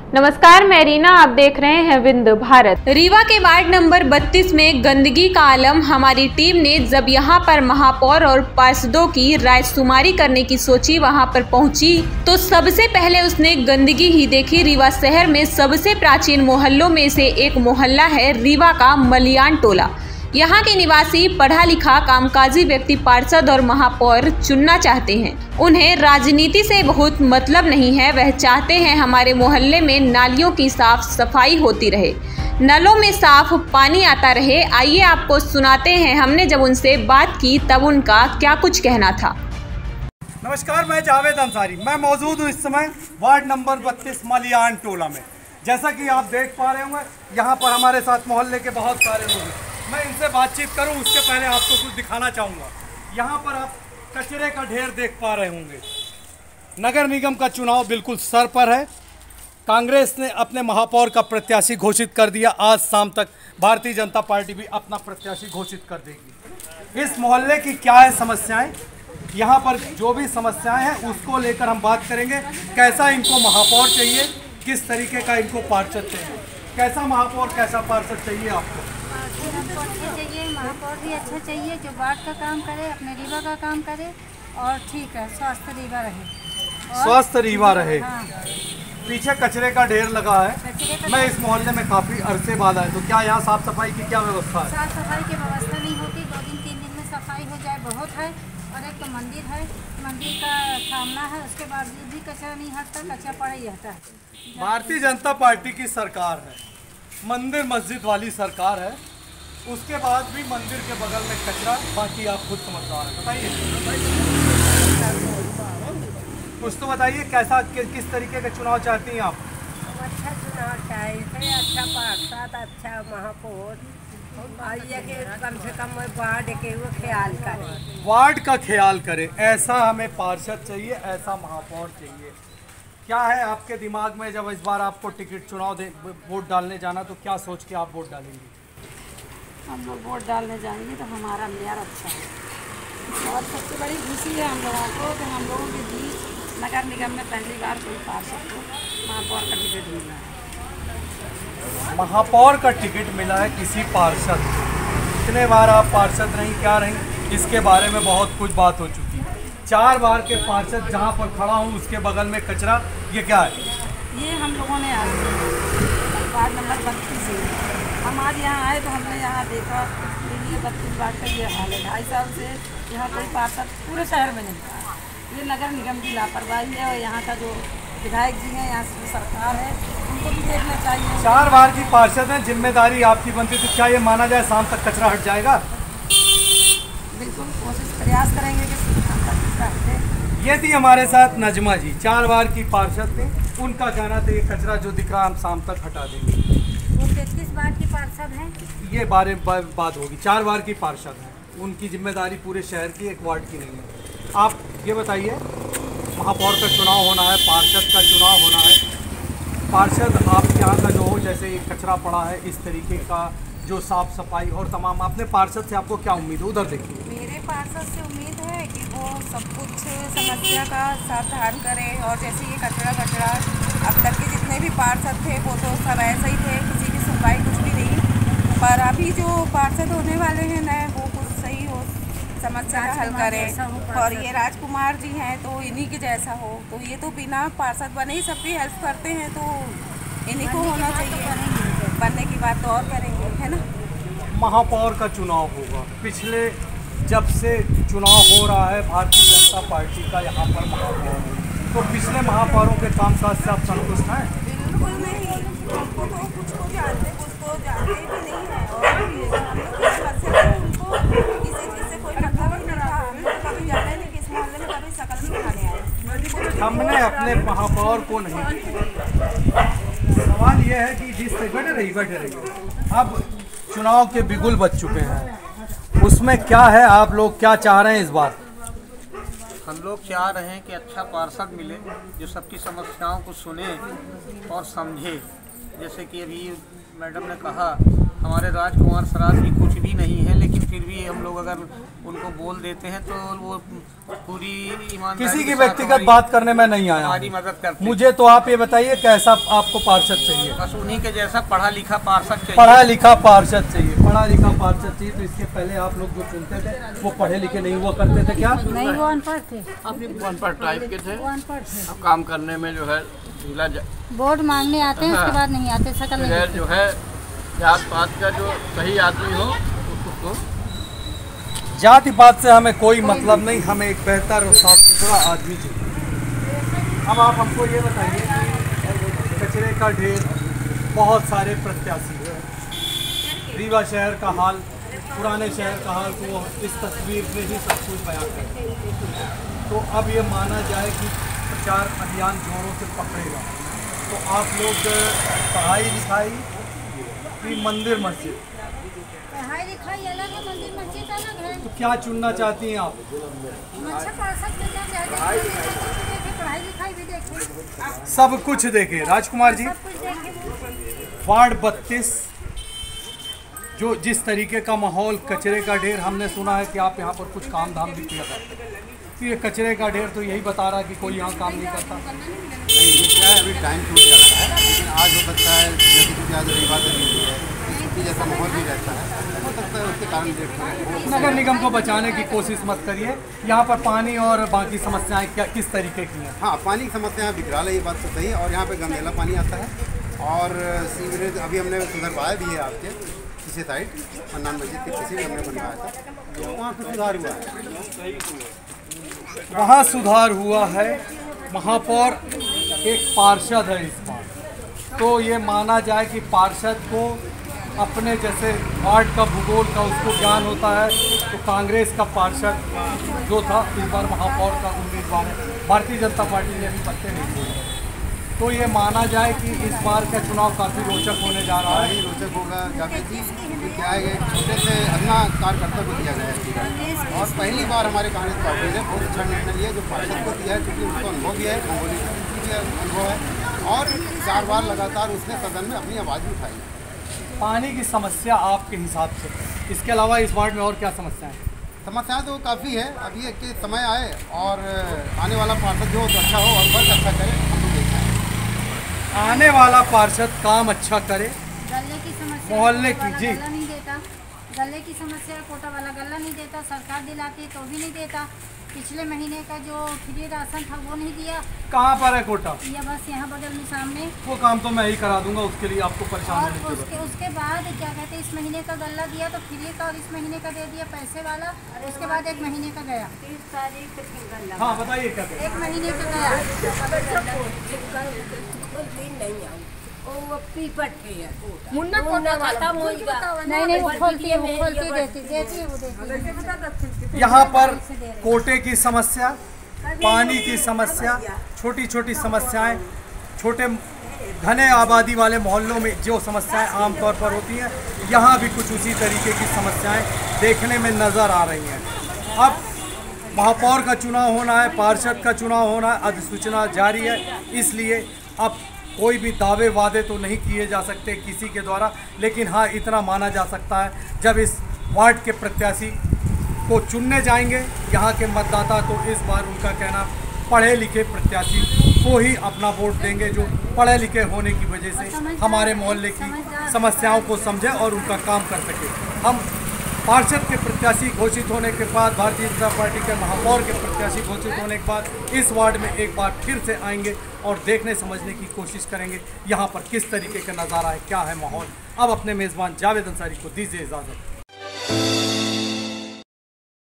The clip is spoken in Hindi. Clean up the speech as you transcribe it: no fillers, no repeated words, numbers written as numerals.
नमस्कार, मैं रीना, आप देख रहे हैं विंद भारत। रीवा के वार्ड नंबर 32 में गंदगी का आलम। हमारी टीम ने जब यहां पर महापौर और पार्षदों की रायशुमारी करने की सोची, वहां पर पहुंची तो सबसे पहले उसने गंदगी ही देखी। रीवा शहर में सबसे प्राचीन मोहल्लों में से एक मोहल्ला है रीवा का मलियान टोला। यहाँ के निवासी पढ़ा लिखा कामकाजी व्यक्ति पार्षद और महापौर चुनना चाहते हैं। उन्हें राजनीति से बहुत मतलब नहीं है। वह चाहते हैं हमारे मोहल्ले में नालियों की साफ सफाई होती रहे, नलों में साफ पानी आता रहे। आइए आपको सुनाते हैं हमने जब उनसे बात की तब उनका क्या कुछ कहना था। नमस्कार, मैं जावेद अंसारी। मैं मौजूद हूँ इस समय वार्ड नंबर 32 मलियान टोला में। जैसा कि आप देख पा रहे होंगे, यहाँ पर हमारे साथ मोहल्ले के बहुत सारे लोग हैं। मैं इनसे बातचीत करूं उसके पहले आपको कुछ दिखाना चाहूँगा। यहाँ पर आप कचरे का ढेर देख पा रहे होंगे। नगर निगम का चुनाव बिल्कुल सर पर है। कांग्रेस ने अपने महापौर का प्रत्याशी घोषित कर दिया। आज शाम तक भारतीय जनता पार्टी भी अपना प्रत्याशी घोषित कर देगी। इस मोहल्ले की क्या है समस्याएं, यहाँ पर जो भी समस्याएं हैं उसको लेकर हम बात करेंगे। कैसा इनको महापौर चाहिए, किस तरीके का इनको पार्षद चाहिए, कैसा महापौर कैसा पार्षद चाहिए आपको? चाहिए महापौर भी अच्छा चाहिए, जो वार्ड का काम करे, अपने रीवा का काम करे और ठीक है, स्वस्थ रीवा रहे। स्वस्थ रीवा रहे। हाँ। पीछे कचरे का ढेर लगा है। मैं इस मोहल्ले में काफ़ी अरसे बाद आया, तो क्या यहाँ साफ सफाई की क्या व्यवस्था है? साफ सफाई की व्यवस्था नहीं होती। 2 दिन 3 दिन में सफाई हो जाए बहुत है। और एक तो मंदिर है, मंदिर का सामना है, उसके बाद भी कचरा नहीं हटता, कचरा पड़ा ही रहता है। भारतीय जनता पार्टी की सरकार है, मंदिर मस्जिद वाली सरकार है, उसके बाद भी मंदिर के बगल में कचरा। बाकी आप खुद समझदार हैं, बताइए कुछ तो बताइए, कैसा किस तरीके का चुनाव चाहती हैं आप? अच्छा चुनाव चाहिए, अच्छा पार्षद, अच्छा महापौर, कम से कम वार्ड के वो ख्याल करे, वार्ड का ख्याल करे। ऐसा हमें पार्षद चाहिए, ऐसा महापौर चाहिए। क्या है आपके दिमाग में, जब इस बार आपको टिकट चुनाव वोट डालने जाना तो क्या सोच के आप वोट डालेंगे? हम लोग वोट डालने जाएंगे तो हमारा मेयर अच्छा है। और सबसे बड़ी खुशी है हम लोगों को कि हम लोगों के बीच नगर निगम में पहली बार कोई पार्षद को महापौर का टिकट मिला है। महापौर का टिकट मिला है किसी पार्षद। कितने बार आप पार्षद रहीं, क्या रहीं, इसके बारे में बहुत कुछ बात हो चुकी है। 4 बार के पार्षद जहाँ पर खड़ा हूँ उसके बगल में कचरा, ये क्या है? ये हम लोगों ने आज वार्ड नंबर 32 से हम आज यहाँ आए तो हमने यहाँ देखा ये 32 वार्ड का ये हाल है। 2.5 साल से यहाँ कोई पार्षद पूरे शहर में नहीं था। ये नगर निगम की लापरवाही है और यहाँ का जो विधायक जी हैं, यहाँ की सरकार है, उनको भी देखना चाहिए। 4 बार की पार्षद हैं, जिम्मेदारी आपकी बनती थी। क्या ये माना जाए शाम तक कचरा हट जाएगा? बिल्कुल कोशिश प्रयास करेंगे कि शाम तक कचरा हटे। ये थी हमारे साथ नजमा जी, 4 बार की पार्षद थी। उनका कहना था ये कचरा जो दिख रहा हम शाम तक हटा देंगे। वो 33 बार की पार्षद हैं। ये बात होगी। 4 बार की पार्षद हैं, उनकी जिम्मेदारी पूरे शहर की, एक वार्ड की नहीं है। आप ये बताइए, महापौर का चुनाव होना है, पार्षद का चुनाव होना है। पार्षद आप यहाँ का जो हो, जैसे ये कचरा पड़ा है, इस तरीके का जो साफ सफाई और तमाम, अपने पार्षद से आपको क्या उम्मीद है? उधर देखिए। मेरे पार्षद से उम्मीद है कि वो सब कुछ समस्या का सावधान करें। और जैसे ये कचरा अब तक के जितने भी पार्षद थे वो तो सब ऐसे ही थे, किसी की सुनवाई कुछ भी नहीं। पर अभी जो पार्षद होने वाले हैं नए, वो कुछ सही हो, समस्या का हल करें। और ये राजकुमार जी हैं तो इन्हीं के जैसा हो। तो ये तो बिना पार्षद बने ही सबकी हेल्प करते हैं, तो इन्हीं को होना चाहिए। बनने की बात तो और करेंगे, है ना। महापौर का चुनाव होगा। पिछले जब से चुनाव हो रहा है भारतीय जनता पार्टी का यहाँ पर महापौर है, तो पिछले महापौरों के कामकाज से आप संतुष्ट हैं? बिल्कुल नहीं। हमको तो कुछ को जानते भी नहीं है। और हम लोग की समस्या है, उनको किसी चीज़ से कोई मतलब ही नहीं रहा। हम तो कभी जाने नहीं कि इस मोहल्ले में कभी शकल नहीं दिखाने आए। हमने अपने महापौर को नहीं किया। सवाल यह है कि जिससे बैठे रही अब चुनाव के बिगुल बज चुके हैं, उसमें क्या है, आप लोग क्या चाह रहे हैं इस बार? हम लोग चाह रहे हैं कि अच्छा पार्षद मिले जो सबकी समस्याओं को सुने और समझे। जैसे कि अभी मैडम ने कहा, हमारे राजकुमार सराज भी कुछ भी नहीं है, लेकिन फिर भी हम लोग अगर उनको बोल देते हैं तो वो पूरी ईमानदारी किसी की के साथ व्यक्तिगत बात करने में नहीं आया हमारी मदद करते हैं। मुझे तो आप ये बताइए कैसा आपको पार्षद चाहिए? बस उन्हीं के जैसा पढ़ा लिखा पार्षद चाहिए। पढ़ा लिखा पार्षद चाहिए, पढ़ा लिखा पार्षद चाहिए। तो इसके पहले आप लोग जो चुनते थे वो पढ़े लिखे नहीं हुआ करते थे क्या? नहीं, वो अनपढ़ थे, वो अनपढ़ टाइप के थे। वो अनपढ़ थे। अब काम करने में जो है ढीला वोट मांगने आते हैं, उसके बाद नहीं आते, शकल नहीं बगैर दिखती। जो है जात पात का जो सही आदमी हो उसको जाति पात से हमें कोई मतलब नहीं, हमें एक बेहतर और साफ सुथरा आदमी चाहिए। अब आप हमको ये बताइए कि कचरे का ढेर, बहुत सारे प्रत्याशी हैं। रीवा शहर का हाल, पुराने शहर का हाल को वो इस तस्वीर में ही सब कुछ बयां करते हैं। तो अब ये माना जाए कि प्रचार अभियान जोरों से पकड़ेगा, तो आप लोग पढ़ाई लिखाई की मंदिर मस्जिद, पढ़ाई लिखाई अलग है, मंदिर मस्जिद अलग है। तो क्या चुनना चाहती हैं आप? अच्छा पार्षद मिलना चाहिए, पढ़ाई लिखाई भी देखें, सब कुछ देखे। राजकुमार जी, सब कुछ देखें। वार्ड 32 जो जिस तरीके का माहौल, कचरे का ढेर, हमने सुना है कि आप यहाँ पर कुछ काम धाम भी किया करते हैं, तो ये कचरे का ढेर तो यही बता रहा है कि कोई यहाँ काम नहीं करता। नहीं, ये क्या है, अभी टाइम छूट जाता है, लेकिन आज हो सकता है जैसे क्योंकि आज रविवार का दिन भी है, छुट्टी जैसा माहौल भी रहता है, हो सकता है उसके कारण देखते हैं। नगर निगम को बचाने की कोशिश मत करिए। यहाँ पर पानी और बाकी समस्याएं क्या किस तरीके की हैं? हाँ, पानी की समस्या विकराल है, ये बात तो सही है। और यहाँ पे गंदेला पानी आता है और सीवरेज अभी हमने सुधरवाया भी है आपके पीछे साइड, हनुमान मस्जिद के पीछे भी हमने बनवाया था, तो वहाँ पर सुधार हुआ है। वहाँ सुधार हुआ है। महापौर एक पार्षद है इस बार, तो ये माना जाए कि पार्षद को अपने जैसे वार्ड का भूगोल का उसको ज्ञान होता है, तो कांग्रेस का पार्षद जो था इस बार महापौर का उम्मीदवार है। भारतीय जनता पार्टी ने अभी पत्ते नहीं छोड़े, तो ये माना जाए कि इस बार का चुनाव काफ़ी रोचक होने जा रहा है। रोचक होगा जावेद जी, क्योंकि क्या है, छोटे से अन्ना कार्यकर्ता को दिया गया है और पहली बार हमारे कांग्रेस पार्टी ने बहुत अच्छा निर्णय लिया जो पार्षद को दिया है, क्योंकि उसको अनुभव भी है, अनुभव है और 4 बार लगातार उसने सदन में अपनी आवाज़ भी उठाई। पानी की समस्या आपके हिसाब से, इसके अलावा इस वार्ड में और क्या समस्याएं हैं? समस्या तो काफ़ी है। अभी एक समय आए और आने वाला पार्षद जो तो अच्छा हो और वर्क अच्छा करे, हम लोग देखते हैं। आने वाला पार्षद काम अच्छा करे, गले की समस्या, मोहल्ले कोटा की, वाला जी। गल्ला नहीं देता, गले की समस्या, कोटा वाला गल्ला नहीं देता, सरकार दिलाती तो भी नहीं देता। पिछले महीने का जो फ्री राशन था वो नहीं दिया। कहाँ पर है कोटा? ये बस यहाँ बगल में सामने। वो काम तो मैं ही करा दूंगा, उसके लिए आपको परेशान और होने की जरूरत नहीं। उसके बाद क्या कहते हैं, इस महीने का गल्ला दिया तो फ्री का, और इस महीने का दे दिया पैसे वाला, उसके बाद 1 महीने का गया। हाँ बताइए क्या करें? 1 महीने का गया। नहीं, वो खोलती है, वो खोलती देती है, वो देती है। यहाँ पर कोटे की समस्या, पानी की समस्या, छोटी छोटी समस्याएं, छोटे घने आबादी वाले मोहल्लों में जो समस्याएं आमतौर पर होती हैं, यहाँ भी कुछ उसी तरीके की समस्याएं देखने में नज़र आ रही हैं। अब महापौर का चुनाव होना है, पार्षद का चुनाव होना है, अधिसूचना जारी है, इसलिए अब कोई भी दावे वादे तो नहीं किए जा सकते किसी के द्वारा, लेकिन हाँ इतना माना जा सकता है जब इस वार्ड के प्रत्याशी को चुनने जाएंगे यहाँ के मतदाता, तो इस बार उनका कहना पढ़े लिखे प्रत्याशी को ही अपना वोट देंगे, जो पढ़े लिखे होने की वजह से हमारे मोहल्ले की समस्याओं को समझे और उनका काम कर सके। हम पार्षद के प्रत्याशी घोषित होने के बाद, भारतीय जनता पार्टी के महापौर के प्रत्याशी घोषित होने के बाद इस वार्ड में एक बार फिर से आएंगे और देखने समझने की कोशिश करेंगे यहाँ पर किस तरीके का नज़ारा है, क्या है माहौल। अब अपने मेज़बान जावेद अंसारी को दीजिए इजाज़त।